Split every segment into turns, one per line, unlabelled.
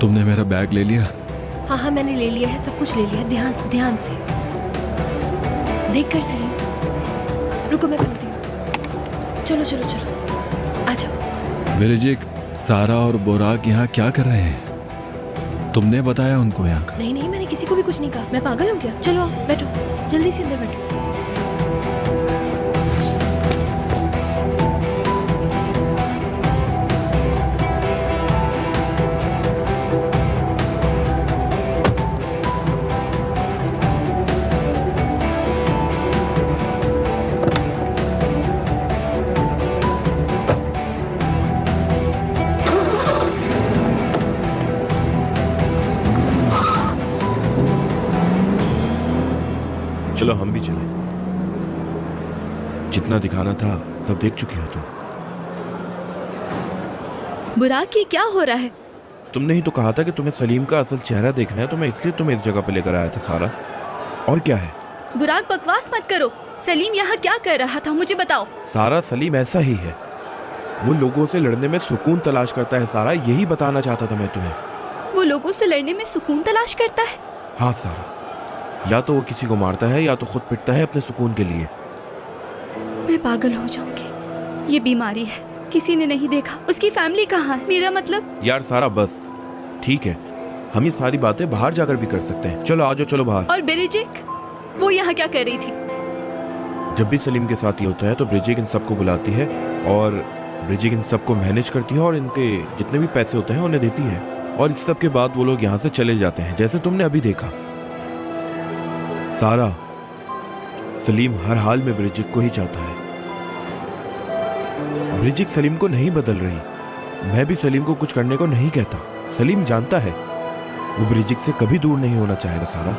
तुमने मेरा बैग ले लिया?
हाँ हाँ मैंने ले लिया है, सब कुछ ले लिया। ध्यान से देख कर सलीम। रुको मैं खोलती हूँ। चलो चलो चलो आ जाओ।
ब्रिजिक, सारा और बुराक यहाँ क्या कर रहे हैं? तुमने बताया उनको यहाँ का?
नहीं मैंने किसी को भी कुछ नहीं कहा। मैं पागल हूँ क्या? चलो आओ, बैठो जल्दी से अंदर बैठो।
चलो हम भी चलें। जितना दिखाना था सब देख चुकी हो तुम।
बुराक, ये क्या हो रहा है?
तुमने ही तो कहा था कि तुम्हें सलीम का असल चेहरा देखना है, तो मैं इसलिए तुम्हें इस जगह पे लेकर आया था सारा। और क्या है?
बुराक, बकवास मत करो। सलीम यहाँ क्या कर रहा था, मुझे बताओ।
सारा, सलीम ऐसा ही है। वो लोगों से लड़ने में सुकून तलाश करता है सारा, यही बताना चाहता था मैं तुम्हें।
वो लोगों से लड़ने में सुकून तलाश करता है?
हाँ सारा, या तो वो किसी को मारता है या तो खुद पिटता है अपने सुकून के लिए।
मैं पागल हो जाऊंगी। ये बीमारी है, किसी ने नहीं देखा। उसकी फैमिली कहाँ है? मेरा मतलब।
यार सारा बस, ठीक है, हम ये सारी बातें बाहर जाकर भी कर सकते हैं। चलो आ जाओ, चलो बाहर।
और ब्रिजिक, वो यहाँ क्या कर रही थी?
जब भी सलीम के साथ ये होता है तो ब्रिजिक इन सबको बुलाती है और ब्रिजिक इन सबको मैनेज करती है और इनके जितने भी पैसे होते हैं उन्हें देती है। और इस सब के बाद वो लोग यहाँ से चले जाते हैं, जैसे तुमने अभी देखा। सारा, सलीम हर हाल में ब्रिजिक को ही चाहता है। ब्रिजिक सलीम को नहीं बदल रही। मैं भी सलीम को कुछ करने को नहीं कहता। सलीम जानता है वो ब्रिजिक से कभी दूर नहीं होना चाहेगा सारा।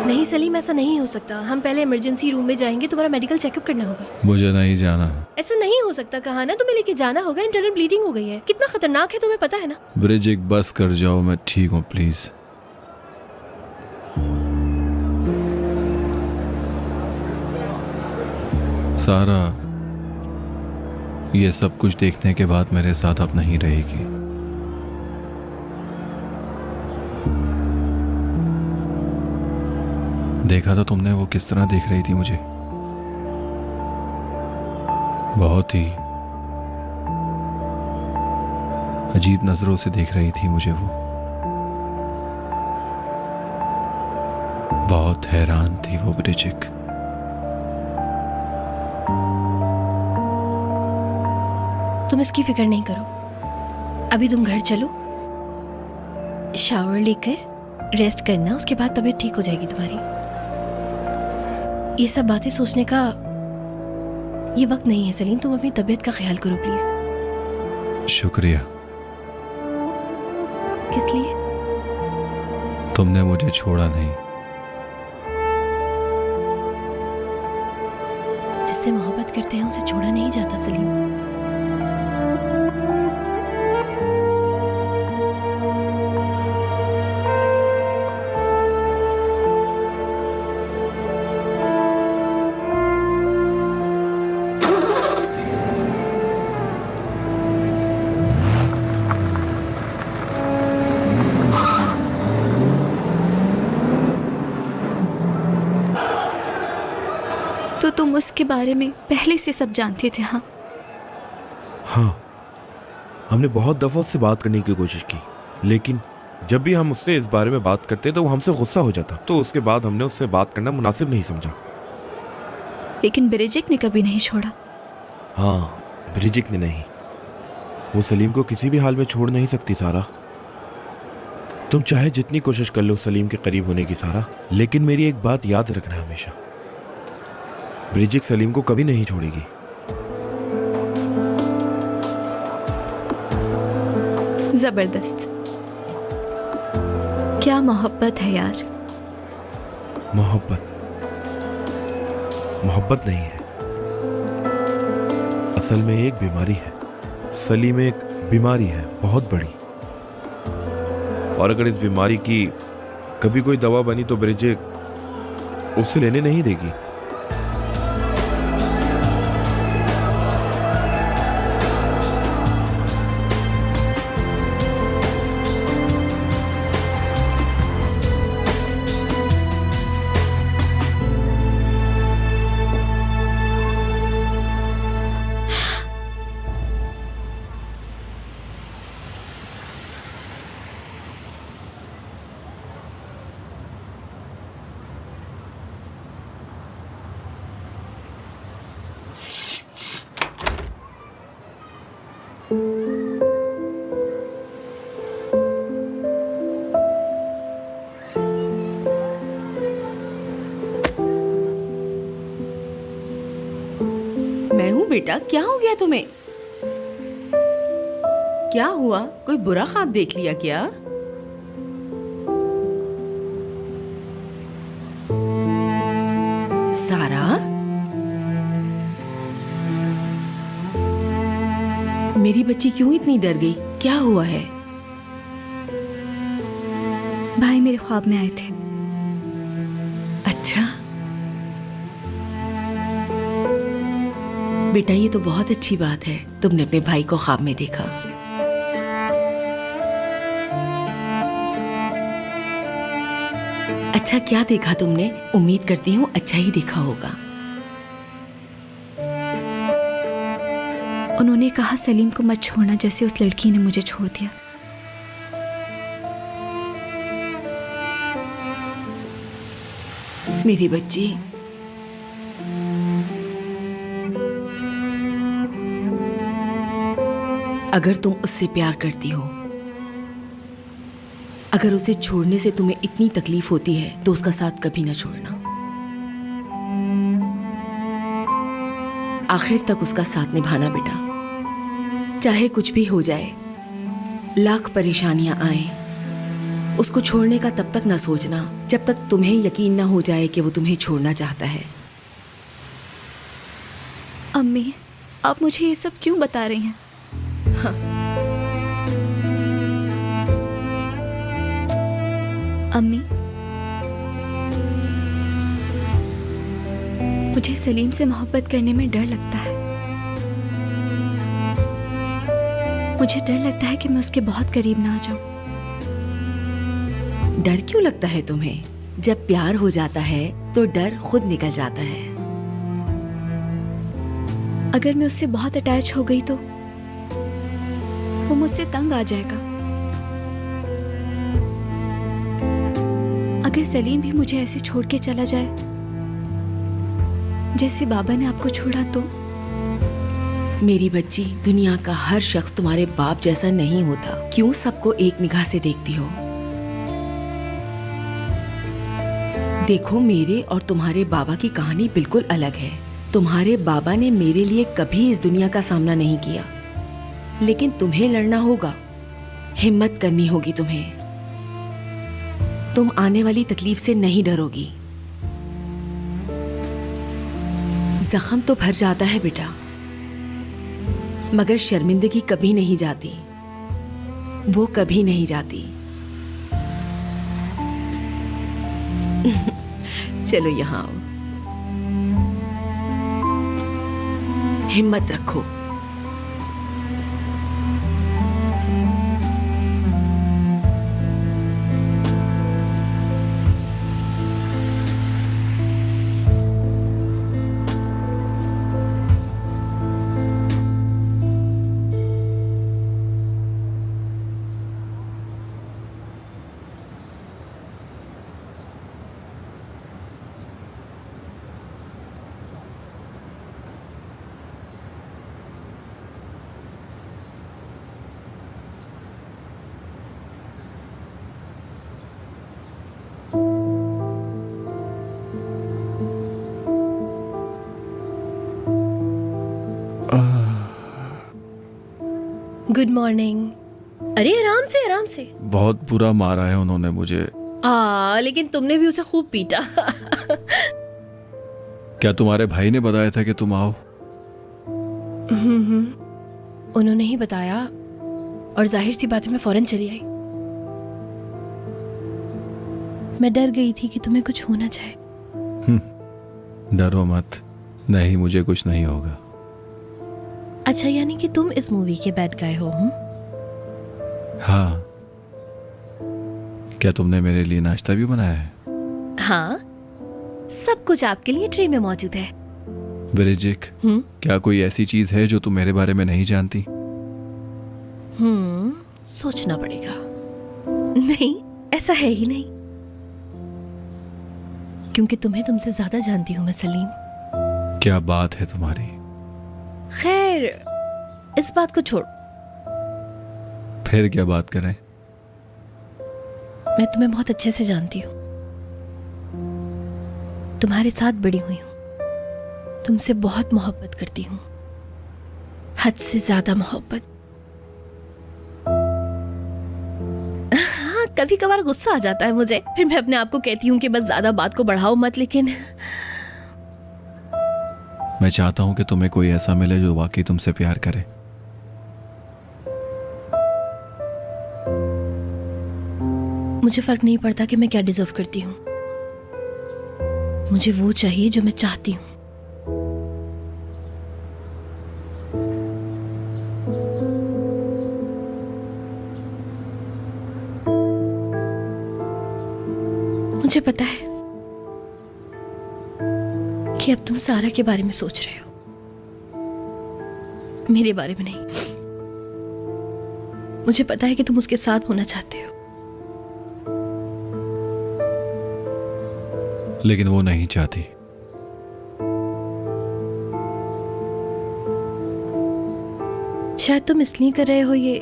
नहीं सलीम, ऐसा नहीं हो सकता। हम पहले इमरजेंसी रूम में जाएंगे, तुम्हारा मेडिकल चेकअप करना होगा।
मुझे नहीं जाना।
ऐसा नहीं हो सकता, कहा ना तुम्हें लेके जाना होगा। इंटरनल ब्लीडिंग हो गई है। कितना खतरनाक है तुम्हें पता है ना?
ब्रिजिक बस कर जाओ, मैं ठीक हूँ प्लीज। सारा, ये सब कुछ देखने के बाद मेरे साथ अब नहीं रहेगी। देखा था तुमने वो किस तरह देख रही थी मुझे? बहुत ही अजीब नजरों से देख रही थी मुझे वो। बहुत हैरान थी वो ब्रिजिक।
तुम इसकी फिक्र नहीं करो। अभी तुम घर चलो, शावर लेकर रेस्ट करना, उसके बाद तबीयत ठीक हो जाएगी तुम्हारी। ये सब बातें सोचने का ये वक्त नहीं है सलीम। तुम अपनी तबीयत का ख्याल करो प्लीज।
शुक्रिया।
किस लिए?
तुमने मुझे छोड़ा नहीं।
जिससे मोहब्बत करते हैं उसे छोड़ा नहीं जाता सलीम।
तो तुम उसके बारे में पहले से सब जानते थे? हाँ
हाँ, हमने बहुत दफा उससे बात करने की कोशिश की, लेकिन जब भी हम उससे इस बारे में बात करते तो वो हमसे गुस्सा हो जाता। तो उसके बाद हमने उससे बात करना मुनासिब नहीं समझा।
लेकिन ब्रिजिक ने कभी नहीं छोड़ा।
हाँ, ब्रिजिक ने नहीं। वो सलीम को किसी भी हाल में छोड़ नहीं सकती सारा। तुम चाहे जितनी कोशिश कर लो सलीम के करीब होने की सारा, लेकिन मेरी एक बात याद रखना हमेशा, ब्रिजिक सलीम को कभी नहीं छोड़ेगी।
जबरदस्त। क्या मोहब्बत है यार।
मोहब्बत मोहब्बत नहीं है, असल में एक बीमारी है। सलीम एक बीमारी है बहुत बड़ी, और अगर इस बीमारी की कभी कोई दवा बनी तो ब्रिजिक उससे लेने नहीं देगी।
मैं हूँ बेटा, क्या हो गया तुम्हें? क्या हुआ? कोई बुरा ख्वाब देख लिया क्या? सारा, मेरी बच्ची क्यों इतनी डर गई? क्या हुआ है?
भाई मेरे ख्वाब में आए थे।
अच्छा बेटा, ये तो बहुत अच्छी बात है, तुमने अपने भाई को ख्वाब में देखा। अच्छा, क्या देखा तुमने? उम्मीद करती हूँ अच्छा ही देखा होगा।
उन्होंने कहा सलीम को मत छोड़ना, जैसे उस लड़की ने मुझे छोड़ दिया।
मेरी बच्ची, अगर तुम उससे प्यार करती हो, अगर उसे छोड़ने से तुम्हें इतनी तकलीफ होती है, तो उसका साथ कभी ना छोड़ना। आखिर तक उसका साथ निभाना बेटा। चाहे कुछ भी हो जाए, लाख परेशानियां आए, उसको छोड़ने का तब तक ना सोचना जब तक तुम्हें यकीन ना हो जाए कि वो तुम्हें छोड़ना चाहता है।
अम्मी, आप मुझे ये सब क्यों बता रही हैं? अम्मी, मुझे सलीम से मोहब्बत करने में डर लगता है। मुझे डर लगता है कि मैं उसके बहुत करीब ना आ जाऊं।
डर क्यों लगता है तुम्हें? जब प्यार हो जाता है तो डर खुद निकल जाता है।
अगर मैं उससे बहुत अटैच हो गई तो वो मुझसे तंग आ जाएगा। अगर सलीम भी मुझे ऐसे छोड़ के चला जाए जैसे बाबा ने आपको छोड़ा तो?
मेरी बच्ची, दुनिया का हर शख्स तुम्हारे बाप जैसा नहीं होता। क्यों सबको एक निगाह से देखती हो? देखो, मेरे और तुम्हारे बाबा की कहानी बिल्कुल अलग है। तुम्हारे बाबा ने मेरे लिए कभी इस दुनिया का सामना नहीं किया, लेकिन तुम्हें लड़ना होगा, हिम्मत करनी होगी तुम्हें। तुम आने वाली तकलीफ से नहीं डरोगी। जख्म तो भर जाता है बेटा, मगर शर्मिंदगी कभी नहीं जाती, वो कभी नहीं जाती। चलो यहाँ आओ, हिम्मत रखो।
Good morning. अरे आराम से आराम से।
बहुत बुरा मारा है उन्होंने मुझे।
लेकिन तुमने भी उसे खूब पीटा।
क्या तुम्हारे भाई ने बताया था कि तुम आओ?
उन्होंने ही बताया, और जाहिर सी बात है मैं फौरन चली आई। मैं डर गई थी कि तुम्हें कुछ होना चाहे।
डरो मत, नहीं मुझे कुछ नहीं होगा।
अच्छा, यानी कि तुम इस मूवी के बैड गाय हो?
हाँ, क्या तुमने मेरे लिए नाश्ता भी बनाया है?
हाँ, सब कुछ आपके लिए ट्रे में मौजूद है।
ब्रिजिक, क्या कोई ऐसी चीज है जो तुम मेरे बारे में नहीं जानती?
सोचना पड़ेगा। नहीं, ऐसा है ही नहीं, क्योंकि तुम्हें तुमसे ज्यादा जानती हूं मैं सलीम।
क्या बात है तुम्हारी?
खैर, इस बात को छोड़,
फिर क्या बात करें?
मैं तुम्हें बहुत अच्छे से जानती हूँ, तुम्हारे साथ बड़ी हुई हूँ, तुमसे बहुत मोहब्बत करती हूँ, हद से ज्यादा मोहब्बत। हाँ, कभी कभार गुस्सा आ जाता है मुझे, फिर मैं अपने आप को कहती हूँ कि बस ज्यादा बात को बढ़ाओ मत, लेकिन
मैं चाहता हूं कि तुम्हें कोई ऐसा मिले जो वाकई तुमसे प्यार करे।
मुझे फर्क नहीं पड़ता कि मैं क्या डिजर्व करती हूँ, मुझे वो चाहिए जो मैं चाहती हूँ। मुझे पता है कि अब तुम सारा के बारे में सोच रहे हो, मेरे बारे में नहीं। मुझे पता है कि तुम उसके साथ होना चाहते हो,
लेकिन वो नहीं चाहती।
शायद तुम इसलिए कर रहे हो ये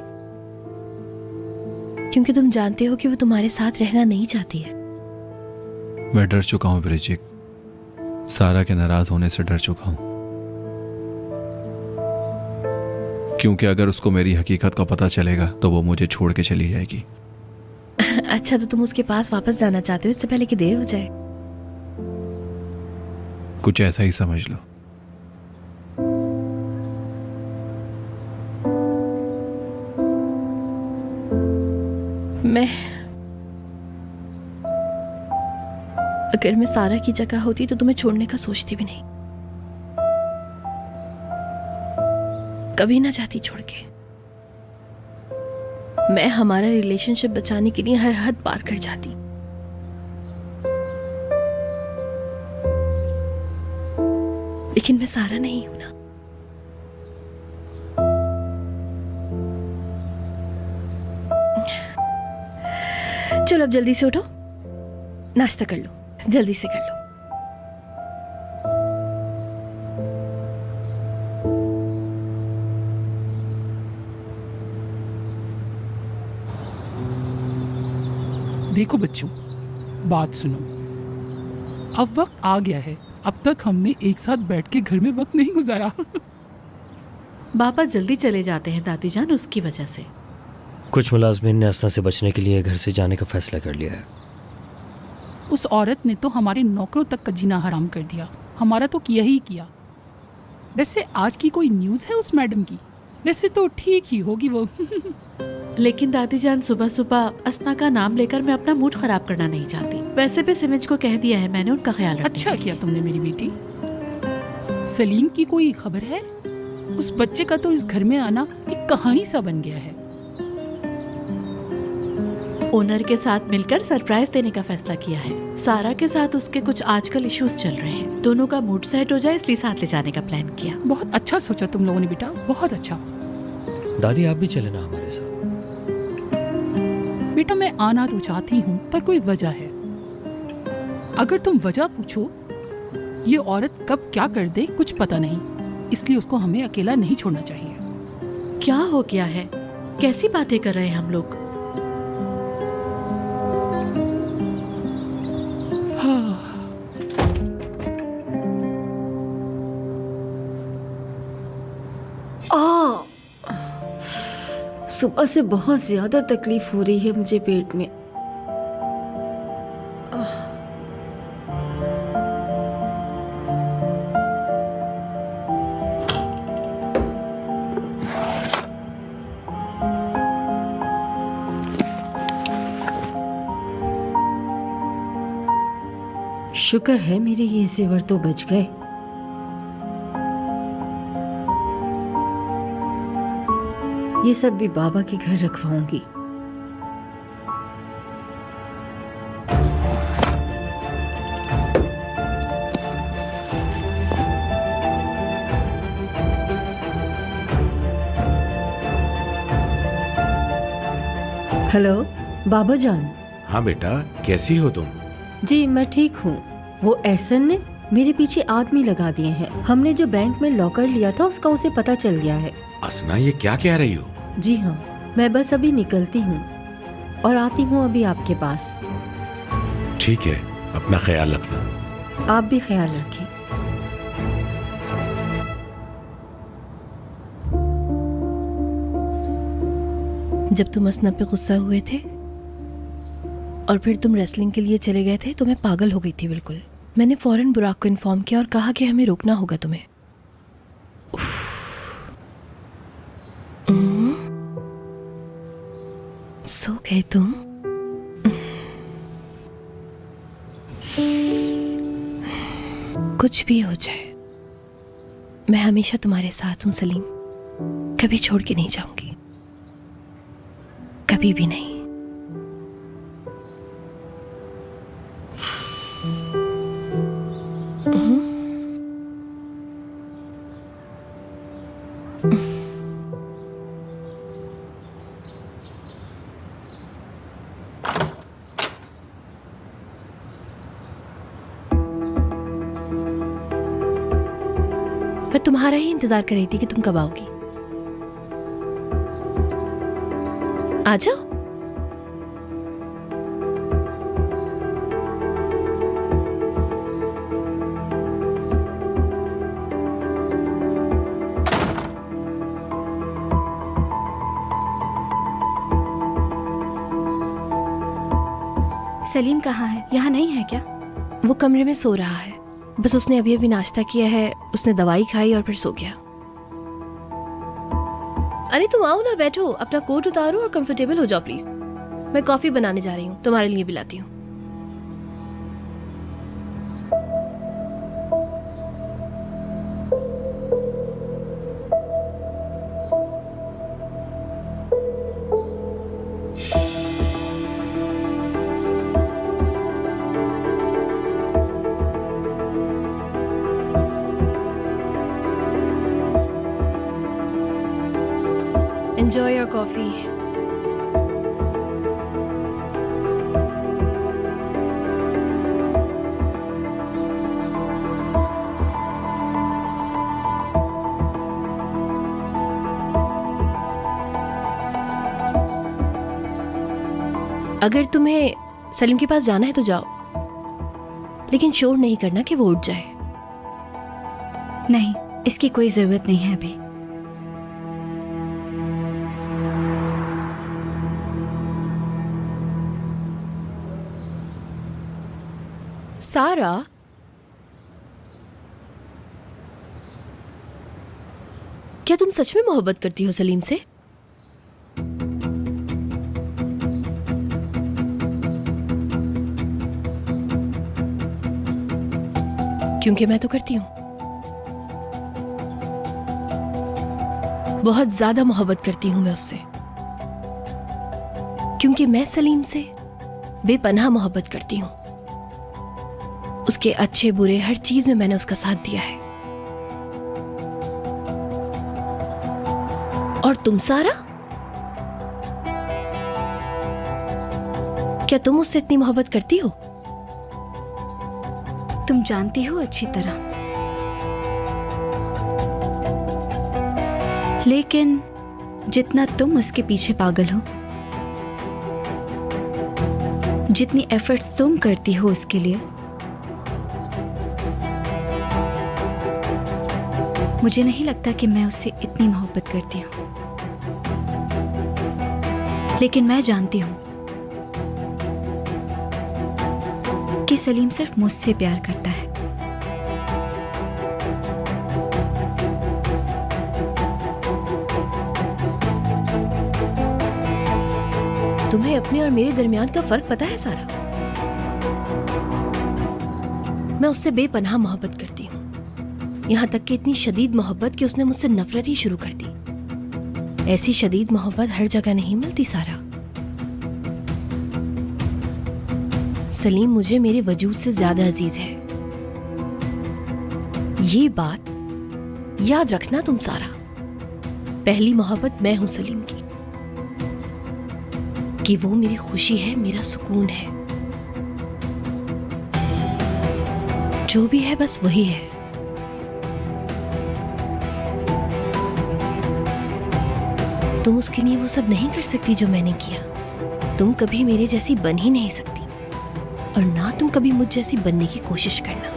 क्योंकि तुम जानते हो कि वो तुम्हारे साथ रहना नहीं चाहती है।
मैं डर चुका हूं ब्रिजिक, सारा के नाराज होने से डर चुका हूं, क्योंकि अगर उसको मेरी हकीकत का पता चलेगा तो वो मुझे छोड़ के चली जाएगी।
अच्छा, तो तुम उसके पास वापस जाना चाहते हो इससे पहले कि देर हो जाए?
कुछ ऐसा ही समझ लो।
अगर मैं सारा की जगह होती तो तुम्हें छोड़ने का सोचती भी नहीं, कभी ना चाहती छोड़ के। मैं हमारा रिलेशनशिप बचाने के लिए हर हद पार कर जाती, लेकिन मैं सारा नहीं हूं ना। चलो अब जल्दी से उठो, नाश्ता कर लो, जल्दी से कर लो।
देखो बच्चों, बात सुनो, अब वक्त आ गया है। अब तक हमने एक साथ बैठ के घर में वक्त नहीं गुजारा।
बाबा जल्दी चले जाते हैं दादी जान, उसकी वजह से।
कुछ मुलाजमीन ने असना से बचने के लिए घर से जाने का फैसला कर लिया है।
उस औरत ने तो हमारे नौकरों तक का जीना हराम कर दिया, हमारा तो किया ही किया। वैसे आज की कोई न्यूज़ है उस मैडम की? वैसे तो ठीक ही होगी वो।
लेकिन दादी जान, सुबह सुबह असना का नाम लेकर मैं अपना मूड खराब करना नहीं चाहती। वैसे भी सिमंज को कह दिया है मैंने उनका ख्याल रखने
अच्छा
के लिए।
किया तुमने मेरी बेटी। सलीम की कोई खबर है? उस बच्चे का तो इस घर में आना एक कहानी सा बन गया है।
ओनर के साथ मिलकर सरप्राइज देने का फैसला किया है। सारा के साथ उसके कुछ आजकल इश्यूज चल रहे हैं, दोनों का मूड सेट हो जाए इसलिए साथ ले जाने का प्लान किया।
बहुत अच्छा सोचा तुम लोगों ने बेटा, बहुत अच्छा।
दादी आप भी चले ना हमारे साथ।
बेटा मैं आना तो चाहती हूँ पर कोई वजह है। अगर तुम वजह पूछो, ये औरत कब क्या कर दे कुछ पता नहीं, इसलिए उसको हमें अकेला नहीं छोड़ना चाहिए।
क्या हो गया है? कैसी बातें कर रहे हैं हम लोग?
सुबह से बहुत ज्यादा तकलीफ हो रही है मुझे पेट में। शुक्र है मेरे ये जेवर तो बच गए। ये सब भी बाबा के घर रखवाऊंगी। हेलो बाबा जान।
हाँ बेटा, कैसी हो तुम?
जी मैं ठीक हूँ। वो एहसन ने मेरे पीछे आदमी लगा दिए हैं। हमने जो बैंक में लॉकर लिया था उसका उसे पता चल गया है।
असना, ये क्या कह रही हो?
जी हाँ, मैं बस अभी निकलती हूँ और आती हूँ अभी आपके पास।
ठीक है, अपना ख्याल रखना।
आप भी ख्याल रखें।
जब तुम असना पे गुस्सा हुए थे और फिर तुम रेसलिंग के लिए चले गए थे तो मैं पागल हो गई थी बिल्कुल। मैंने फौरन बुराक को इन्फॉर्म किया और कहा कि हमें रोकना होगा तुम्हें। सो गए तुम? कुछ भी हो जाए मैं हमेशा तुम्हारे साथ हूं सलीम। कभी छोड़ के नहीं जाऊंगी, कभी भी नहीं। मैं तुम्हारा ही इंतजार कर रही थी कि तुम कब आओगी। आ जाओ।
सलीम कहाँ है? यहाँ नहीं है क्या?
वो कमरे में सो रहा है। बस उसने अभी अभी नाश्ता किया है, उसने दवाई खाई और फिर सो गया। अरे तुम आओ ना, बैठो, अपना कोट उतारो और कंफर्टेबल हो जाओ प्लीज। मैं कॉफी बनाने जा रही हूँ, तुम्हारे लिए भी लाती हूँ। Enjoy your coffee. अगर तुम्हें सलीम के पास जाना है तो जाओ, लेकिन शोर नहीं करना कि वो उठ जाए।
नहीं, इसकी कोई जरूरत नहीं है अभी।
सारा, क्या तुम सच में मोहब्बत करती हो सलीम से? क्योंकि मैं तो करती हूं। बहुत ज्यादा मोहब्बत करती हूं मैं उससे, क्योंकि मैं सलीम से बेपनाह मोहब्बत करती हूं। उसके अच्छे बुरे हर चीज में मैंने उसका साथ दिया है। और तुम सारा, क्या तुम उससे इतनी मोहब्बत करती हो?
तुम जानती हो अच्छी तरह, लेकिन जितना तुम उसके पीछे पागल हो, जितनी एफर्ट्स तुम करती हो उसके लिए, मुझे नहीं लगता कि मैं उससे इतनी मोहब्बत करती हूँ। लेकिन मैं जानती हूँ कि सलीम सिर्फ मुझसे प्यार करता है।
तुम्हें अपने और मेरे दरमियान का फर्क पता है सारा? मैं उससे बेपनाह मोहब्बत करती हूँ, यहाँ तक कि इतनी शदीद मोहब्बत कि उसने मुझसे नफरत ही शुरू कर दी। ऐसी शदीद मोहब्बत हर जगह नहीं मिलती सारा। सलीम मुझे मेरे वजूद से ज्यादा अजीज है, ये बात याद रखना तुम सारा। पहली मोहब्बत मैं हूं सलीम की, कि वो मेरी खुशी है, मेरा सुकून है, जो भी है बस वही है। तुम उसके लिए वो सब नहीं कर सकती जो मैंने किया। तुम कभी मेरे जैसी बन ही नहीं सकती, और ना तुम कभी मुझ जैसी बनने की कोशिश करना।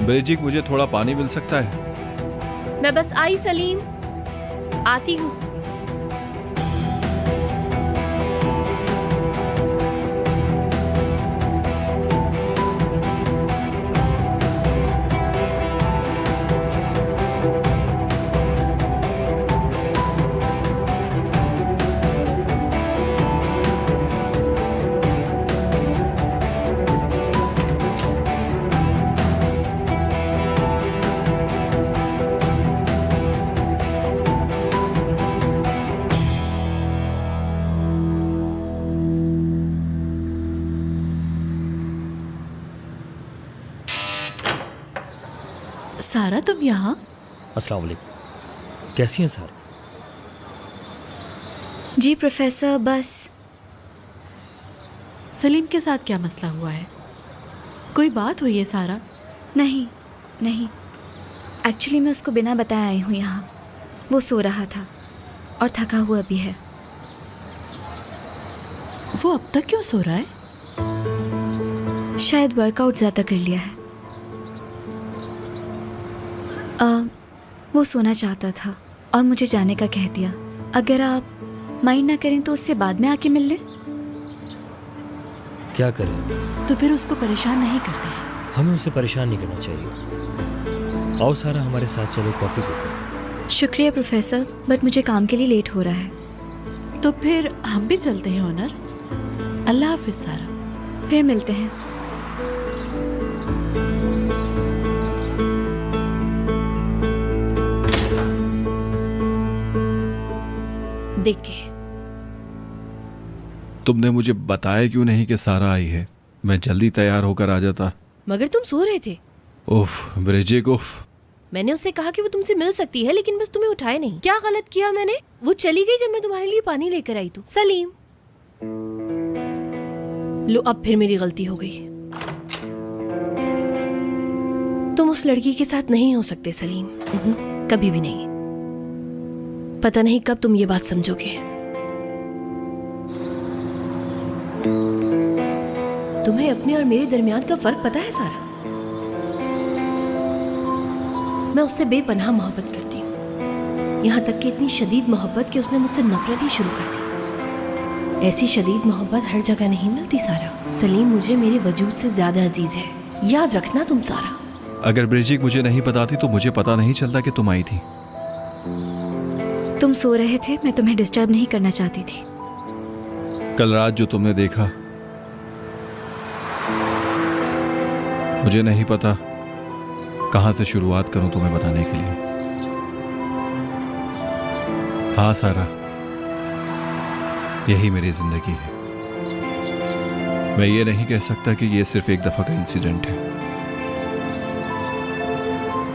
बेजिक, मुझे थोड़ा पानी मिल सकता है?
मैं बस आई सलीम, आती हूँ।
सारा तुम यहाँ?
अस्सलाम वालेकुम। कैसी हैं सर?
जी प्रोफेसर, बस
सलीम के साथ क्या मसला हुआ है? कोई बात हुई है सारा?
नहीं नहीं, एक्चुअली मैं उसको बिना बताए आई हूँ यहाँ। वो सो रहा था और थका हुआ भी है।
वो अब तक क्यों सो रहा है?
शायद वर्कआउट ज़्यादा कर लिया है। वो सोना चाहता था और मुझे जाने का कह दिया। अगर आप माइंड ना करें तो उससे बाद में आके मिल लें।
क्या करें?
तो फिर उसको परेशान नहीं करते हैं।
हमें उसे परेशान नहीं करना चाहिए। आओ सारा, हमारे साथ चलो, कॉफ़ी पीते हैं।
शुक्रिया प्रोफेसर, बट मुझे काम के लिए लेट हो रहा है।
तो फिर हम भी चलते हैं ऑनर। अल्लाह हाफिज सारा।
फिर मिलते हैं।
देख के
तुमने मुझे बताया क्यों नहीं कि सारा आई है? मैं जल्दी तैयार होकर आ जाता।
मगर तुम सो रहे थे।
उफ ब्रिजिक, उफ।
मैंने उससे कहा कि वो तुमसे मिल सकती है, लेकिन बस तुम्हें उठाए नहीं। क्या गलत किया मैंने? वो चली गई जब मैं तुम्हारे लिए पानी लेकर आई। तो सलीम, लो अब फिर मेरी गलती हो गई। तुम उस लड़की के साथ नहीं हो सकते सलीम, कभी भी नहीं। पता नहीं कब तुम ये बात समझोगे। तुम्हें अपने और मेरे दरमियान का फर्क पता है सारा? मैं उससे बेपनाह मोहब्बत करती हूँ, यहाँ तक कि इतनी शदीद मोहब्बत कि उसने मुझसे नफरत ही शुरू कर दी। ऐसी शदीद मोहब्बत हर जगह नहीं मिलती सारा। सलीम मुझे मेरे वजूद से ज्यादा अजीज है, याद रखना तुम सारा।
अगर ब्रिजिक मुझे नहीं बताती तो मुझे पता नहीं चलता कि तुम आई थी।
तुम सो रहे थे, मैं तुम्हें डिस्टर्ब नहीं करना चाहती थी।
कल रात जो तुमने देखा, मुझे नहीं पता कहां से शुरुआत करूं तुम्हें बताने के लिए। हाँ सारा, यही मेरी जिंदगी है। मैं ये नहीं कह सकता कि ये सिर्फ एक दफा का इंसिडेंट है।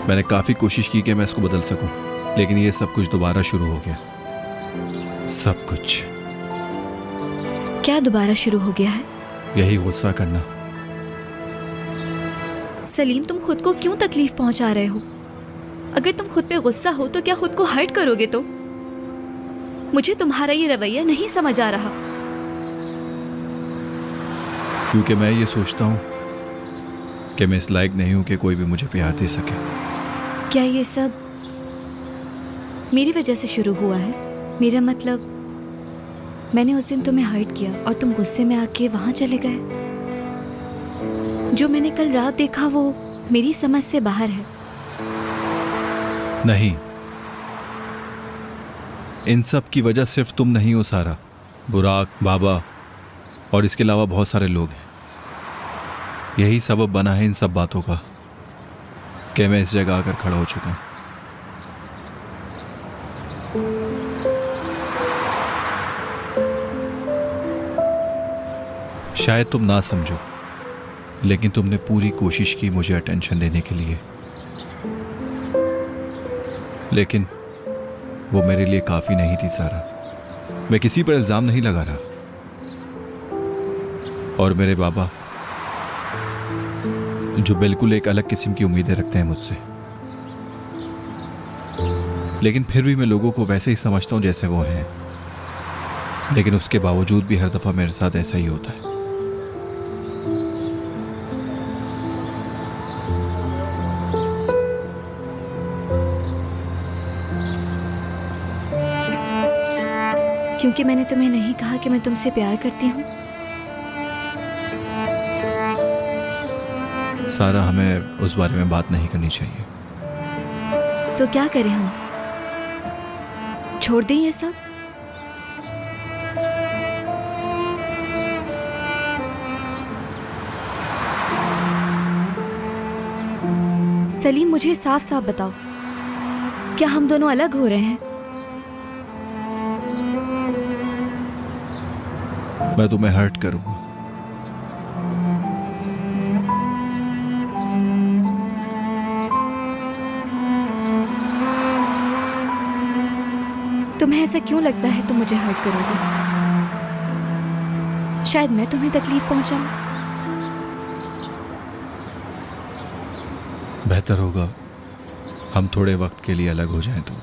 मैंने काफी कोशिश की कि मैं इसको बदल सकूं, लेकिन ये सब कुछ दोबारा शुरू हो गया। सब कुछ।
क्या दोबारा शुरू हो गया है?
यही गुस्सा करना।
सलीम, तुम खुद को क्यों तकलीफ पहुंचा रहे हो? अगर तुम खुद पे गुस्सा हो तो क्या खुद को हर्ट करोगे? तो मुझे तुम्हारा ये रवैया नहीं समझ आ रहा।
क्योंकि मैं ये सोचता हूं कि मैं इस लायक नहीं हूं कि कोई भी मुझे प्यार दे सके।
क्या ये सब मेरी वजह से शुरू हुआ है? मेरा मतलब, मैंने उस दिन तुम्हें हर्ट किया और तुम गुस्से में आके वहां चले गए। जो मैंने कल रात देखा वो मेरी समझ से बाहर है।
नहीं, इन सब की वजह सिर्फ तुम नहीं हो सारा। बुराक, बाबा और इसके अलावा बहुत सारे लोग हैं। यही सबब बना है इन सब बातों का कि मैं इस जगह आकर खड़ा हो चुका हूं। शायद तुम ना समझो, लेकिन तुमने पूरी कोशिश की मुझे अटेंशन देने के लिए, लेकिन वो मेरे लिए काफी नहीं थी सारा। मैं किसी पर इल्जाम नहीं लगा रहा, और मेरे बाबा जो बिल्कुल एक अलग किस्म की उम्मीदें रखते हैं मुझसे, लेकिन फिर भी मैं लोगों को वैसे ही समझता हूं जैसे वो हैं। लेकिन उसके बावजूद भी हर दफा मेरे साथ ऐसा ही होता है।
क्योंकि मैंने तुम्हें नहीं कहा कि मैं तुमसे प्यार करती हूँ।
सारा, हमें उस बारे में बात नहीं करनी चाहिए।
तो क्या करें हम? छोड़ दें ये सब? सलीम, मुझे साफ साफ बताओ, क्या हम दोनों अलग हो रहे हैं?
मैं तुम्हें हर्ट करूंगा।
तुम्हें ऐसा क्यों लगता है तुम मुझे हर्ट करोगे? शायद मैं तुम्हें तकलीफ पहुंचाऊं।
बेहतर होगा हम थोड़े वक्त के लिए अलग हो जाएं तो।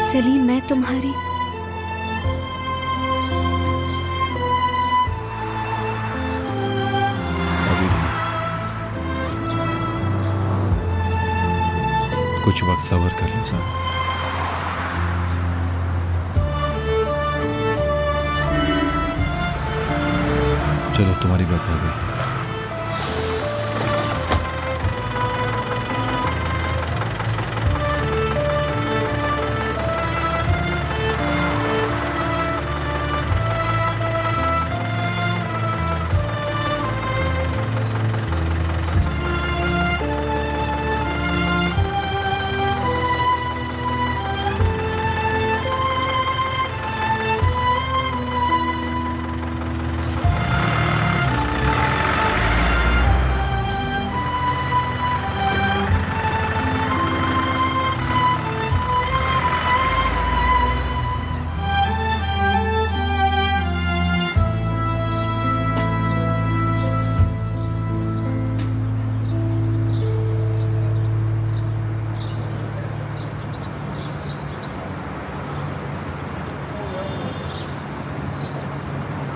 सलीम, मैं तुम्हारी
अभी नहीं, कुछ वक्त सब्र कर लो साहब। चलो, तुम्हारी बस आ गई।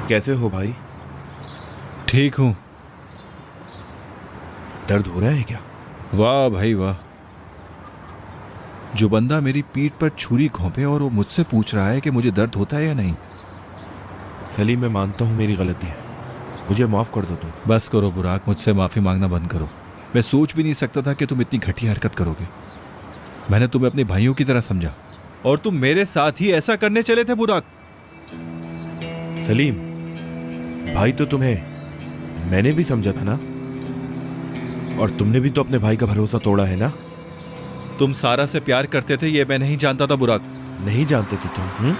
कैसे हो भाई?
ठीक हूं।
दर्द हो रहा है क्या?
वाह भाई वाह, जो बंदा मेरी पीठ पर छुरी घोंपे और वो मुझसे पूछ रहा है कि मुझे दर्द होता है या नहीं।
सलीम, मैं मानता हूँ मेरी गलती है, मुझे माफ कर दो तुम।
बस करो बुराक, मुझसे माफी मांगना बंद करो। मैं सोच भी नहीं सकता था कि तुम इतनी घटिया हरकत करोगे। मैंने तुम्हें अपने भाइयों की तरह समझा और तुम मेरे साथ ही ऐसा करने चले थे बुराक।
सलीम, भाई तो तुम्हें मैंने भी समझा था ना, और तुमने भी तो अपने भाई का भरोसा तोड़ा है ना।
तुम सारा से प्यार करते थे ये मैं नहीं जानता था बुराक।
नहीं जानते थे तुम?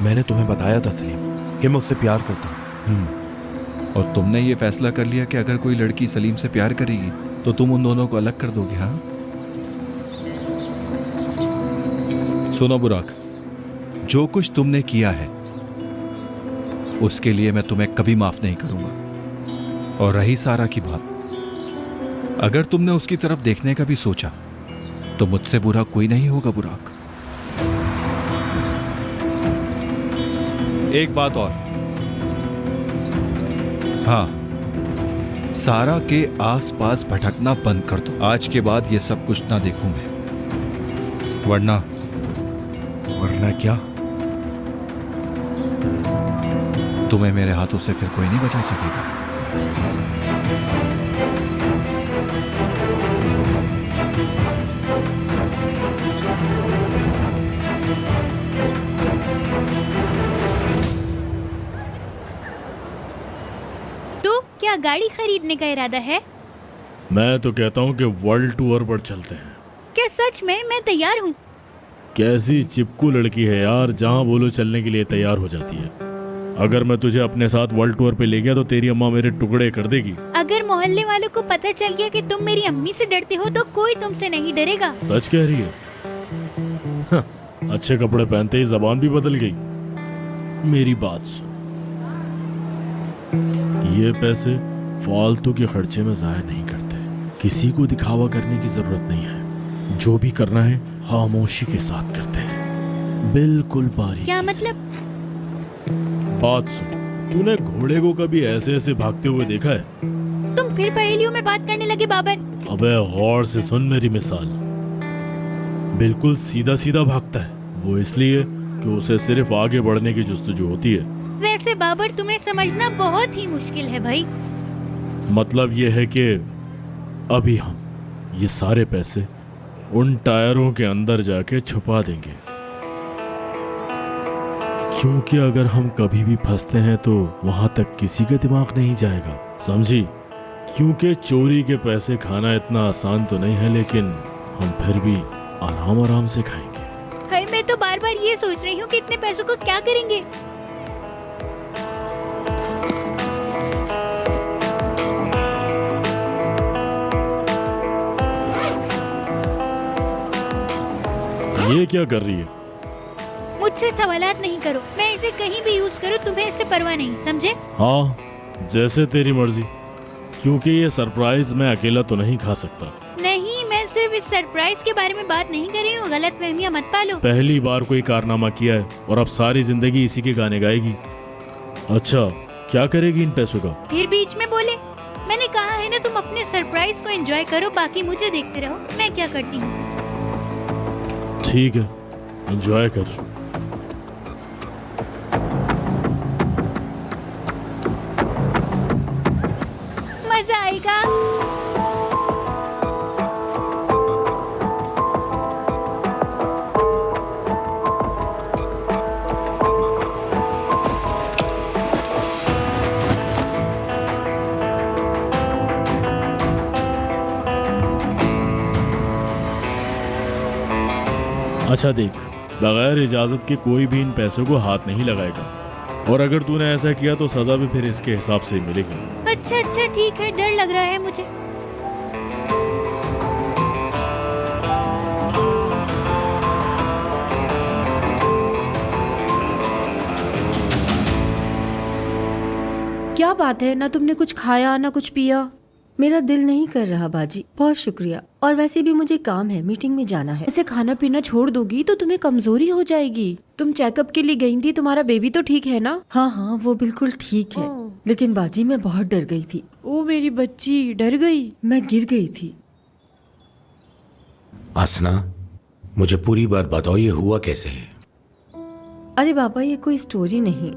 मैंने तुम्हें बताया था सलीम कि मैं उससे प्यार करता हूँ।
और तुमने ये फैसला कर लिया कि अगर कोई लड़की सलीम से प्यार करेगी तो तुम उन दोनों को अलग कर दोगे। हाँ, सुनो बुराक, जो कुछ तुमने किया है उसके लिए मैं तुम्हें कभी माफ नहीं करूंगा। और रही सारा की बात, अगर तुमने उसकी तरफ देखने का भी सोचा तो मुझसे बुरा कोई नहीं होगा बुराक। एक बात और, हाँ, सारा के आसपास भटकना बंद कर दो। आज के बाद ये सब कुछ ना देखूं मैं, वरना
वरना क्या?
तुम्हें मेरे हाथों से फिर कोई नहीं बचा सकेगा।
तो क्या गाड़ी खरीदने का इरादा है?
मैं तो कहता हूँ कि वर्ल्ड टूर पर चलते हैं।
क्या सच में? मैं तैयार हूँ।
कैसी चिपकू लड़की है यार, जहाँ बोलो चलने के लिए तैयार हो जाती है। अगर मैं तुझे अपने साथ वर्ल्ड टूर पे ले गया तो तेरी अम्मा मेरे टुकड़े कर देगी।
अगर मोहल्ले वालों को पता चल गया कि तुम मेरी अम्मी से डरते हो तो कोई तुमसे नहीं डरेगा।
सच कह रही है? हाँ, अच्छे कपड़े पहनते ही जबान भी बदल गई। मेरी बात सुन, ये पैसे फालतू के खर्चे में जाया नहीं करते। किसी को दिखावा करने की जरूरत नहीं है। जो भी करना है खामोशी के साथ करते हैं, बिल्कुल बारीकी
क्या
से।
मतलब?
बात सुन, तूने घोड़े को कभी ऐसे ऐसे भागते हुए देखा है?
तुम फिर पहेलियों में बात करने लगे बाबर।
अबे गौर से सुन मेरी मिसाल। बिल्कुल सीधा सीधा भागता है, वो इसलिए कि उसे सिर्फ आगे बढ़ने की जुस्तजू होती है।
वैसे बाबर, तुम्हें समझना बहुत ही मुश्किल है भाई।
मतलब ये है कि अभी हम ये सारे पैसे उन टायरों के अंदर जाके छुपा देंगे, क्योंकि अगर हम कभी भी फंसते हैं तो वहां तक किसी का दिमाग नहीं जाएगा, समझी? क्योंकि चोरी के पैसे खाना इतना आसान तो नहीं है, लेकिन हम फिर भी आराम आराम से खाएंगे।
भाई, मैं तो बार बार ये सोच रही हूँ कि इतने पैसों को क्या करेंगे।
ये क्या कर रही है?
मुझसे सवालात नहीं करो। मैं इसे कहीं भी यूज करूँ, तुम्हें इससे परवाह नहीं, समझे?
हाँ, जैसे तेरी मर्जी, क्योंकि ये सरप्राइज मैं अकेला तो नहीं खा सकता।
नहीं, मैं सिर्फ इस सरप्राइज के बारे में बात नहीं कर रही हूँ। गलत फहमियाँ मत पालो।
पहली बार कोई कारनामा किया है और अब सारी जिंदगी इसी के गाने गाएगी। अच्छा, क्या करेगी इन पैसों का?
फिर बीच में बोले। मैंने कहा है ना, तुम अपने सरप्राइज को एंजॉय करो, बाकी मुझे देखते रहो मैं क्या करती हूँ।
ठीक है, एंजॉय कर।
मजा आएगा।
अच्छा देख, बगैर इजाजत के कोई भी इन पैसों को हाथ नहीं लगाएगा, और अगर तूने ऐसा किया तो सजा भी फिर इसके हिसाब से ही मिलेगी।
अच्छा अच्छा, ठीक है, डर लग रहा है मुझे।
क्या बात है, ना तुमने कुछ खाया ना कुछ पिया?
मेरा दिल नहीं कर रहा बाजी। बहुत शुक्रिया। और वैसे भी मुझे काम है, मीटिंग में जाना है।
ऐसे खाना पीना छोड़ दोगी तो तुम्हें कमजोरी हो जाएगी। तुम चेकअप के लिए गई थी, तुम्हारा बेबी तो ठीक है ना?
हाँ हाँ, वो बिल्कुल ठीक है। लेकिन बाजी, मैं बहुत डर गई थी।
ओ मेरी बच्ची, डर गई?
मैं गिर गई थी।
असना, मुझे पूरी बात बताओ, ये हुआ कैसे है?
अरे बाबा, ये कोई स्टोरी नहीं।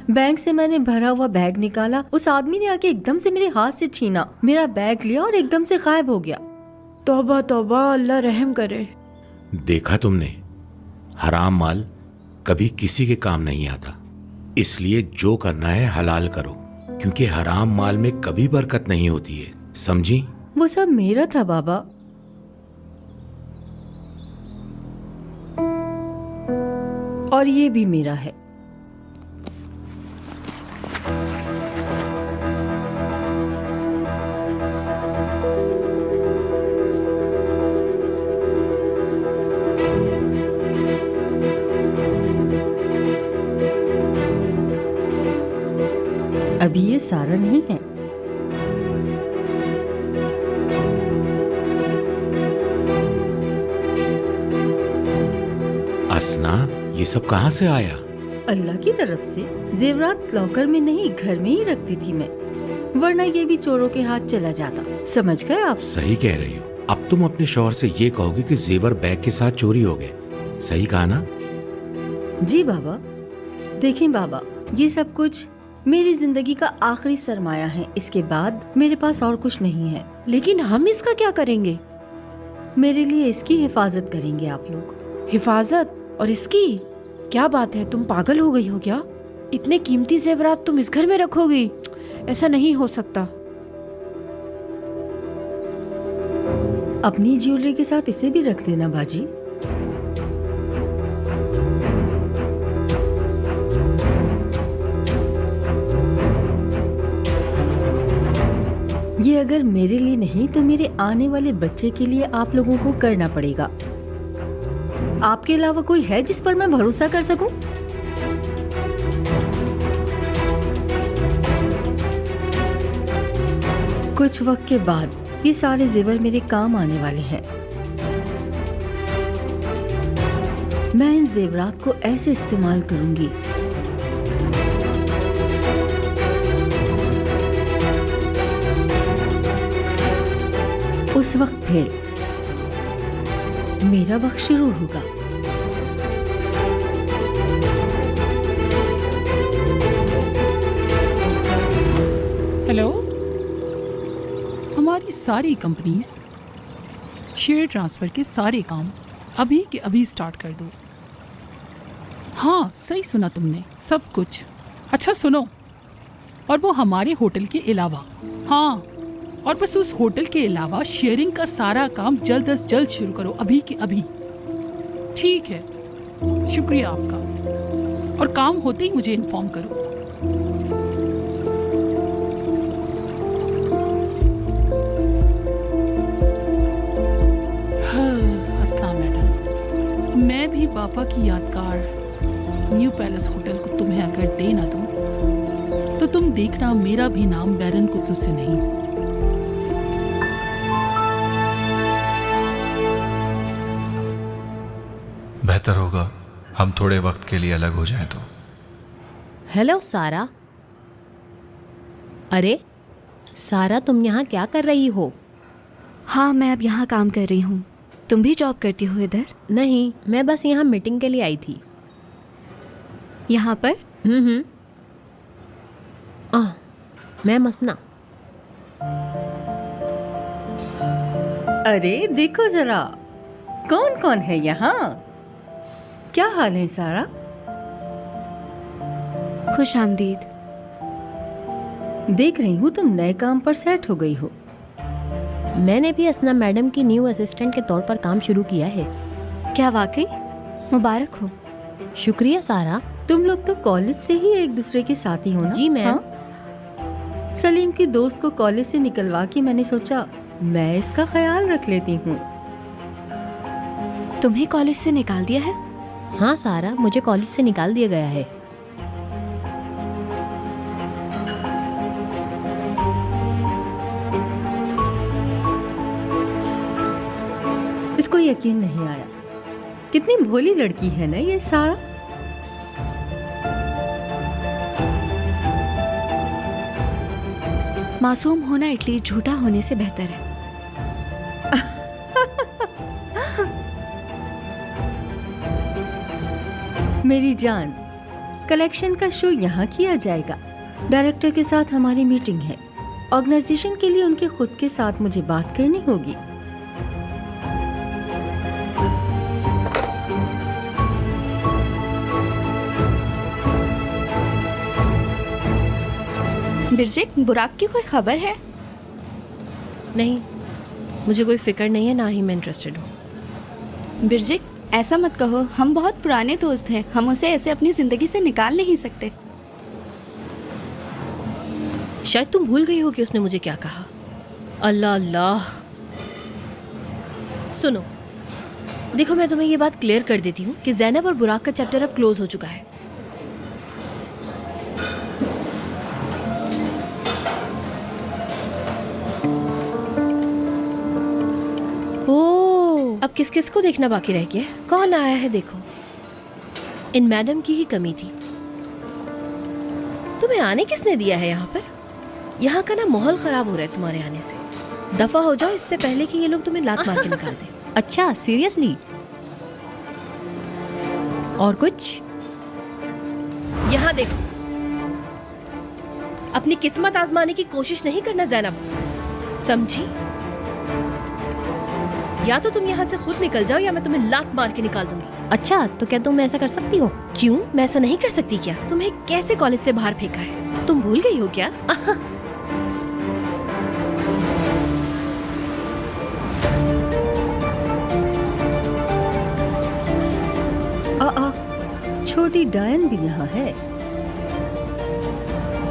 बैंक से मैंने भरा हुआ बैग निकाला, उस आदमी ने आके एकदम से मेरे हाथ से छीना, मेरा बैग लिया और एकदम से गायब हो गया।
तौबा तौबा, अल्लाह रहम करे।
देखा तुमने, हराम माल कभी किसी के काम नहीं आता। इसलिए जो करना है हलाल करो, क्योंकि हराम माल में कभी बरकत नहीं होती है, समझी?
वो सब मेरा था बाबा। और ये भी मेरा है। अभी ये सारा नहीं है।
असना, ये सब कहाँ से आया?
अल्लाह की तरफ से। जेवरात लॉकर में नहीं, घर में ही रखती थी मैं, वरना ये भी चोरों के हाथ चला जाता। समझ गए आप?
सही कह रही हो। अब तुम अपने शौहर से ये कहोगे कि जेवर बैग के साथ चोरी हो गए। सही कहा ना?
जी बाबा। देखें बाबा, ये सब कुछ मेरी जिंदगी का आखिरी सरमाया है। इसके बाद मेरे पास और कुछ नहीं है।
लेकिन हम इसका क्या करेंगे?
मेरे लिए इसकी हिफाजत करेंगे आप लोग।
हिफाजत? और इसकी क्या बात है? तुम पागल हो गई हो क्या? इतने कीमती जेवरात तुम इस घर में रखोगी? ऐसा नहीं हो सकता।
अपनी ज्वेलरी के साथ इसे भी रख देना बाजी। ये अगर मेरे लिए नहीं तो मेरे आने वाले बच्चे के लिए आप लोगों को करना पड़ेगा। आपके अलावा कोई है जिस पर मैं भरोसा कर सकूं? कुछ वक्त के बाद ये सारे जेवर मेरे काम आने वाले हैं। मैं इन जेवरात को ऐसे इस्तेमाल करूंगी उस वक्त फिर मेरा वक्त शुरू होगा।
हेलो, हमारी सारी कंपनीज शेयर ट्रांसफ़र के सारे काम अभी के अभी स्टार्ट कर दो। हाँ, सही सुना तुमने, सब कुछ। अच्छा सुनो, और वो हमारे होटल के अलावा, हाँ, और बस उस होटल के अलावा शेयरिंग का सारा काम जल्द अज जल्द शुरू करो, अभी के अभी। ठीक है, शुक्रिया आपका, और काम होते ही मुझे इन्फॉर्म करो। अस्ता मैडम, मैं भी पापा की यादगार न्यू पैलेस होटल को तुम्हें अगर दे ना दूं तो तुम देखना मेरा भी नाम बैरन कुतलू से नहीं।
बेहतर होगा हम थोड़े वक्त के लिए अलग हो जाएं तो।
हेलो सारा। अरे सारा, तुम यहाँ क्या कर रही हो?
हाँ, मैं अब यहाँ काम कर रही हूँ। तुम भी जॉब करती हो इधर?
नहीं, मैं बस यहाँ मीटिंग के लिए आई थी।
यहाँ पर?
मैं मसना।
अरे देखो जरा, कौन कौन है यहाँ? क्या हाल है सारा?
खुश आमदीद।
देख रही हूँ तुम नए काम पर सेट हो गई हो।
मैंने भी असना मैडम की न्यू असिस्टेंट के तौर पर काम शुरू किया है।
क्या वाकई? मुबारक हो।
शुक्रिया सारा।
तुम लोग तो कॉलेज से ही एक दूसरे के साथी हो ना?
जी मैम।
हाँ? सलीम की दोस्त को कॉलेज से निकलवा के मैंने सोचा मैं इसका ख्याल रख लेती हूँ।
तुम्हें कॉलेज से निकाल दिया है?
हाँ सारा, मुझे कॉलेज से निकाल दिया गया है।
इसको यकीन नहीं आया। कितनी भोली लड़की है ना ये सारा।
मासूम होना एटलीस्ट झूठा होने से बेहतर है।
मेरी जान, कलेक्शन का शो यहाँ किया जाएगा। डायरेक्टर के साथ हमारी मीटिंग है। ऑर्गेनाइजेशन के लिए उनके खुद के साथ मुझे बात करनी होगी।
बिरजिक, बुराक की कोई खबर है?
नहीं, मुझे कोई फिक्र नहीं है, ना ही मैं इंटरेस्टेड हूँ।
बिरजिक, ऐसा मत कहो। हम बहुत पुराने दोस्त हैं। हम उसे ऐसे अपनी जिंदगी से निकाल नहीं सकते।
शायद तुम भूल गई हो कि उसने मुझे क्या कहा। अल्लाह अल्लाह। सुनो, देखो, मैं तुम्हें ये बात क्लियर कर देती हूँ कि ज़ैनब और बुराक का चैप्टर अब क्लोज हो चुका है। ओह, अब किस किस को देखना बाकी रह गया है? कौन आया है देखो। इन मैडम की ही कमी थी। तुम्हें आने किसने दिया है यहाँ पर? यहाँ का ना माहौल खराब हो रहा है तुम्हारे आने से। दफा हो जाओ इससे पहले कि ये लोग तुम्हें लात मार के निकाल दें।
अच्छा, सीरियसली? और कुछ?
यहाँ देखो, अपनी किस्मत आजमाने की कोशिश नहीं करना जैनब, समझी? या तो तुम यहाँ से खुद निकल जाओ या मैं तुम्हें लात मार के निकाल दूंगी।
अच्छा, तो क्या तुम ऐसा कर सकती हो?
क्यों, मैं ऐसा नहीं कर सकती क्या? तुम्हें कैसे कॉलेज से बाहर फेंका है, तुम भूल गई हो क्या?
छोटी डायन भी यहाँ है।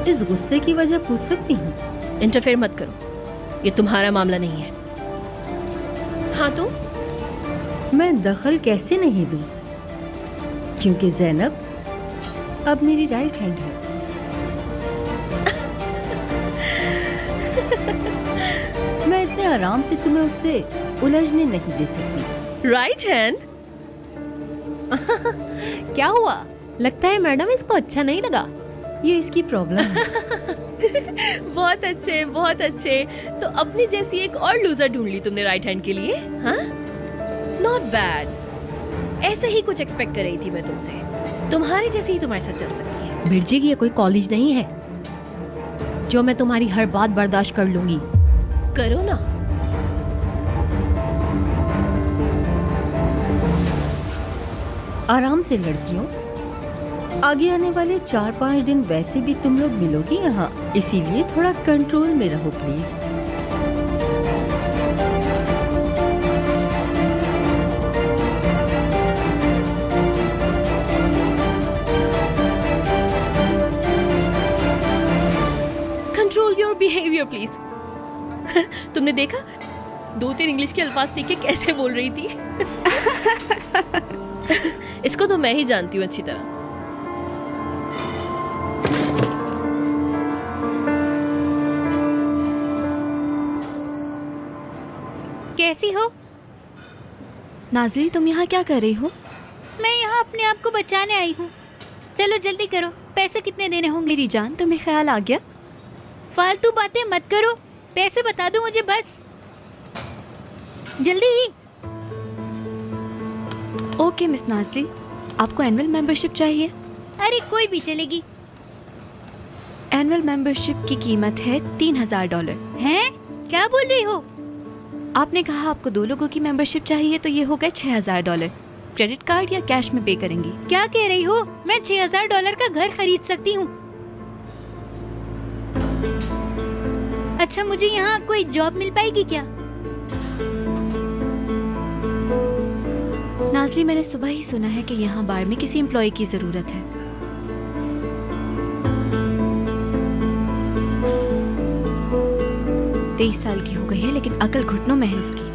इस गुस्से की वजह पूछ सकती हूँ?
इंटरफेयर मत करो, ये तुम्हारा मामला नहीं है। हाँ तो
मैं दखल कैसे नहीं दूँ? क्योंकि जैनब अब मेरी राइट हैंड है। मैं इतने आराम से तुम्हें उससे उलझने नहीं दे सकती।
Right hand?
क्या हुआ? लगता है मैडम इसको अच्छा नहीं लगा।
ये इसकी प्रॉब्लम है।
बहुत अच्छे, बहुत अच्छे। तो अपनी जैसी एक और लूजर ढूंढ ली तुमने राइट हैंड के लिए, हाँ? Not bad. ऐसे ही कुछ एक्सपेक्ट कर रही थी मैं तुमसे। तुम्हारी जैसी ही तुम्हारे साथ चल सकती है।
बिरजी की ये कोई कॉलेज नहीं है जो मैं तुम्हारी हर बात बर्दाश्त कर लूंगी।
करो ना।
आराम से लड़कियों, आगे आने वाले 4-5 दिन वैसे भी तुम लोग मिलोगी यहाँ, इसीलिए थोड़ा कंट्रोल में रहो please.
Control your behaviour please. तुमने देखा 2-3 इंग्लिश के अल्फाज सीख के कैसे बोल रही थी? इसको तो मैं ही जानती हूँ अच्छी तरह।
कैसी हो?
नाज़री, तुम यहाँ क्या कर रही हो?
मैं यहाँ अपने आप को बचाने आई हूँ। चलो जल्दी करो, पैसे कितने देने होंगे?
मेरी जान, तुम्हें ख्याल आ गया?
फालतू बातें मत करो, पैसे बता दो मुझे बस, जल्दी ही।
ओके मिस नाज़री, आपको एनुअल मेंबरशिप चाहिए?
अरे कोई भी चलेगी।
एनुअल मेंबरशिप की कीमत है $3000।
हैं? क्या बोल रही हो?
आपने कहा आपको 2 लोगों की मेंबरशिप चाहिए, तो ये हो गए $6000। क्रेडिट कार्ड या कैश में पे करेंगी?
क्या कह रही हो? मैं $6000 का घर खरीद सकती हूँ। अच्छा, मुझे यहाँ कोई जॉब मिल पाएगी क्या?
नाज़ली, मैंने सुबह ही सुना है कि यहाँ बार में किसी एम्प्लॉय की जरूरत है। तेईस साल की हो गई है, लेकिन अकल घुटनों में है इसकी।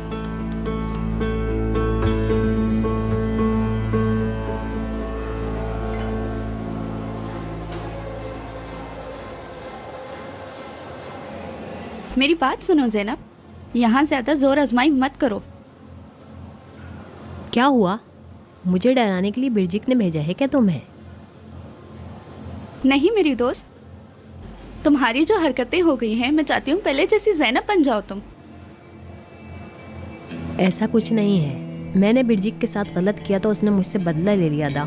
मेरी बात सुनो ज़ैनब, यहाँ ज्यादा जोर आजमाई मत करो।
क्या हुआ? मुझे डराने के लिए बिरजिक ने भेजा है क्या तुम्हें?
नहीं मेरी दोस्त, तुम्हारी जो हरकतें हो गई हैं, मैं चाहती हूँ पहले जैसी ज़ैनब बन जाओ तुम।
ऐसा कुछ नहीं है, मैंने बिरजिक के साथ गलत किया तो उसने मुझसे बदला ले लिया था।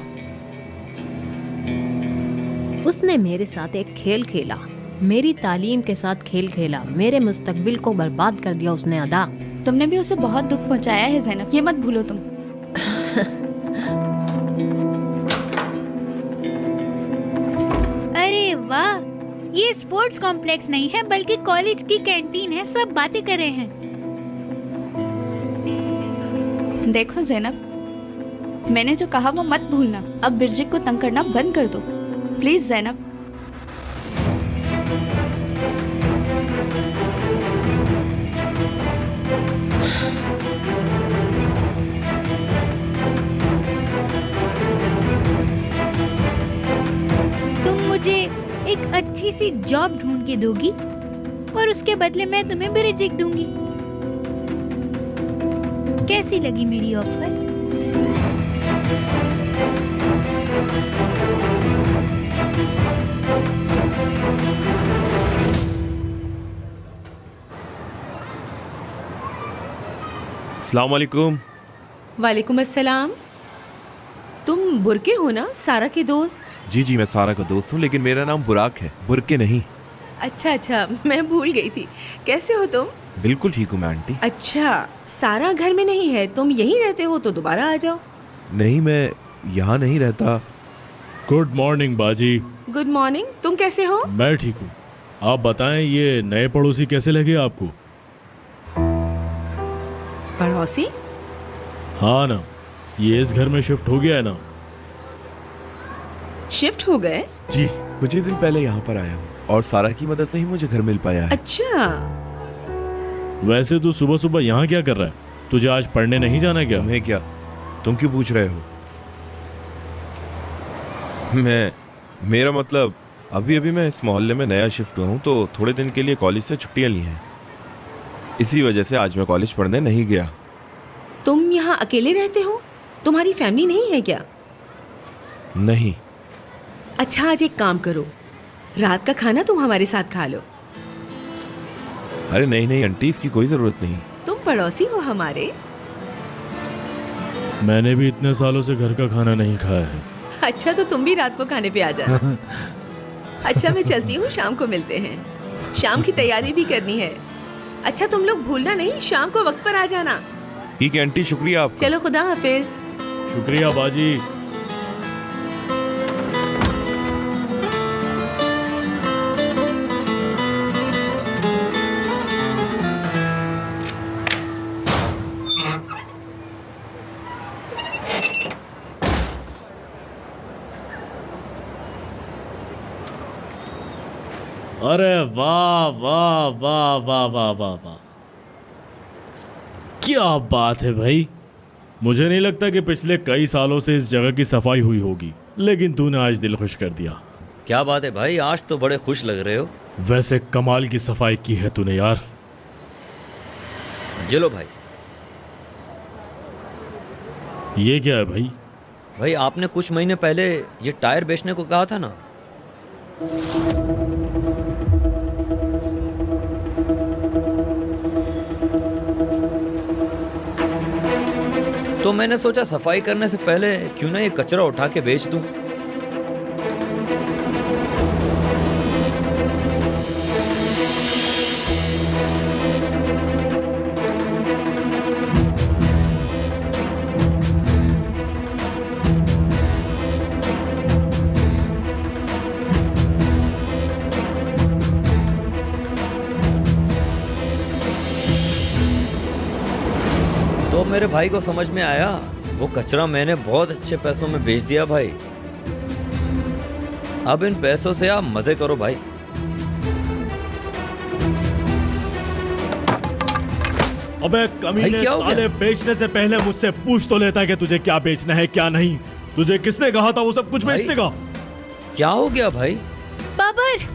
उसने मेरे साथ एक खेल खेला, मेरी तालीम के साथ खेल खेला, मेरे मुस्तकबिल को बर्बाद कर दिया उसने अदा।
तुमने भी उसे बहुत दुख पहुंचाया है ज़ैनब, ये मत भूलो तुम।
अरे वाह, ये स्पोर्ट्स कॉम्प्लेक्स नहीं है बल्कि कॉलेज की कैंटीन है, सब बातें कर रहे हैं।
देखो ज़ैनब, मैंने जो कहा वो मत भूलना। अब बिरजिक को तंग करना बंद कर दो प्लीज ज़ैनब।
तुम मुझे एक अच्छी सी जॉब ढूंढ के दोगी और उसके बदले मैं तुम्हें बिरजिक दूंगी। कैसी लगी मेरी ऑफर?
अस्सलाम वालेकुम।
वालेकुम अस्सलाम। तुम बुरके हो ना, सारा के दोस्त?
जी जी, मैं सारा का दोस्त हूँ, लेकिन मेरा नाम बुराक है, बुरके नहीं।
अच्छा अच्छा, मैं भूल गई थी। कैसे हो तुम?
बिल्कुल ठीक हूँ मैं आंटी।
अच्छा, सारा घर में नहीं है, तुम यहीं रहते हो तो दोबारा आ जाओ।
नहीं, मैं यहाँ नहीं रहता।
गुड मॉर्निंग बाजी।
गुड मॉर्निंग, तुम कैसे हो?
मैं ठीक हूँ। आप बताएं, ये नए पड़ोसी कैसे लगे आपको?
पड़ोसी?
हाँ ना, ये इस घर में शिफ्ट हो गया है ना।
शिफ्ट हो गए?
जी, कुछ ही दिन पहले यहाँ पर आया हूँ और सारा की मदद से ही मुझे घर मिल पाया है।
अच्छा।
वैसे तू सुबह सुबह यहाँ क्या कर रहा है? तुझे आज पढ़ने नहीं जाना क्या?
तुम्हें क्या? तुम क्यों पूछ रहे हो? मेरा मतलब, अभी अभी मैं इस मोहल्ले में नया शिफ्ट हुआ हूँ, तो थोड़े दिन के लिए कॉलेज से छुट्टियाँ ली हैं। इसी वजह से आज मैं कॉलेज पढ़ने नहीं गया।
तुम यहाँ अकेले रहते हो? तुम्हारी फैमिली नहीं है क्या?
नहीं।
अच्छा, आज एक काम करो, रात का खाना तुम हमारे साथ खा लो।
अरे नहीं नहीं आंटी, इसकी कोई ज़रूरत नहीं।
तुम पड़ोसी हो हमारे।
मैंने भी इतने सालों से घर का खाना नहीं खाया है।
अच्छा, तो तुम भी रात को खाने पे आ जाना। अच्छा, मैं चलती हूँ, शाम को मिलते हैं। शाम की तैयारी भी करनी है। अच्छा, तुम लोग भूलना नहीं, शाम को वक्त पर आ जाना।
ठीक है आंटी, शुक्रिया आपका।
चलो, खुदा हाफिज।
शुक्रिया बाजी। अरे वाह वाह वाह वाह वाह वाह वाह, क्या बात है भाई। मुझे नहीं लगता कि पिछले कई सालों से इस जगह की सफाई हुई होगी, लेकिन तूने आज दिल खुश कर दिया।
क्या बात है भाई, आज तो बड़े खुश लग रहे हो।
वैसे कमाल की सफाई की है तूने यार।
ये लो भाई।
ये क्या है भाई?
भाई, आपने कुछ महीने पहले ये टायर बेचने को कहा था ना। तो मैंने सोचा सफाई करने से पहले क्यों ना ये कचरा उठा के बेच दूं। तो मेरे भाई को समझ में आया, वो कचरा मैंने बहुत अच्छे पैसों में बेच दिया भाई। अब इन पैसों से आप मजे करो भाई।
अबे कमीने साले, बेचने से पहले मुझसे पूछ तो लेता कि तुझे क्या बेचना है क्या नहीं। तुझे किसने कहा था वो सब कुछ बेचने का?
क्या हो गया भाई?
बाबर,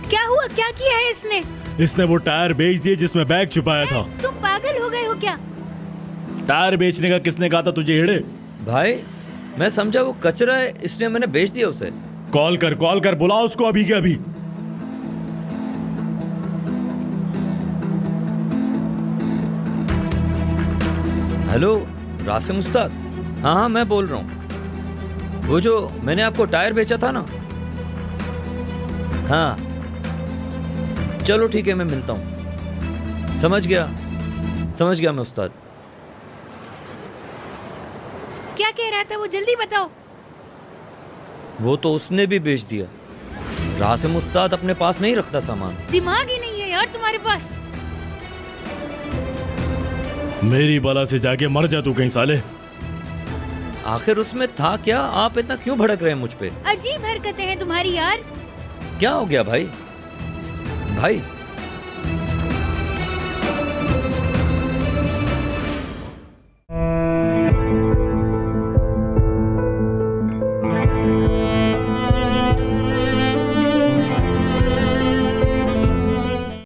क्या हुआ? क्या किया है इसने?
इसने वो टायर बेच दिए जिसमें बैग छुपाया था।
तुम पागल हो गए हो क्या?
टायर बेचने का किसने कहा था तुझे हेड़े?
भाई, मैं समझा वो कचरा है इसलिए मैंने बेच दिया उसे।
कॉल कर बुला उसको अभी के अभी।
हेलो रासिम उस्ताद। हाँ, मैं बोल रहा हूँ। वो जो मैंने आपको टायर बेचा था ना। हाँ, चलो ठीक है, मैं मिलता हूँ। समझ गया मैं उस्ताद।
क्या कह रहा था वो? जल्दी बताओ।
वो तो उसने भी बेच दिया। रासिम उस्ताद अपने पास नहीं रखता सामान।
दिमाग ही नहीं है यार तुम्हारे पास।
मेरी बला से जाके मर जा तू कहीं साले।
आखिर उसमें था क्या? आप इतना क्यों भड़क रहे हैं मुझ पे?
अजीब हरकतें हैं तुम्हारी यार।
क्या हो गया भाई? भाई